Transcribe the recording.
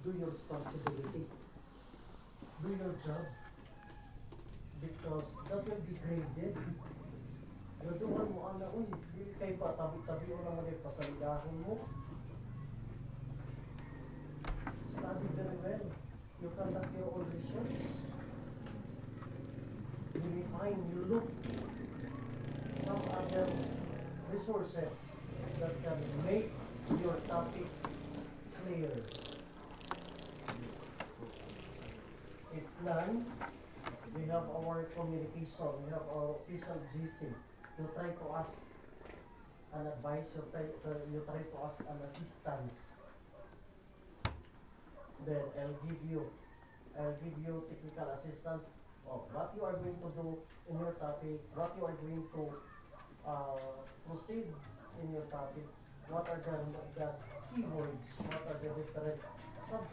do your responsibility. Do your job. Because that will be graded. Gaduhan mo, ana, uy, hindi kayo ba, tabi-tabi o naman ay pasalidahon mo. Study very well. You conduct your own research. You refine, you look some other resources that can make your topic clear. If none, we have our communication, we have our official GC. You try to ask an advice, you try to ask an assistance. Then I'll give you technical assistance of what you are going to do in your topic, what you are going to proceed in your topic, what are the keywords, what are the different sub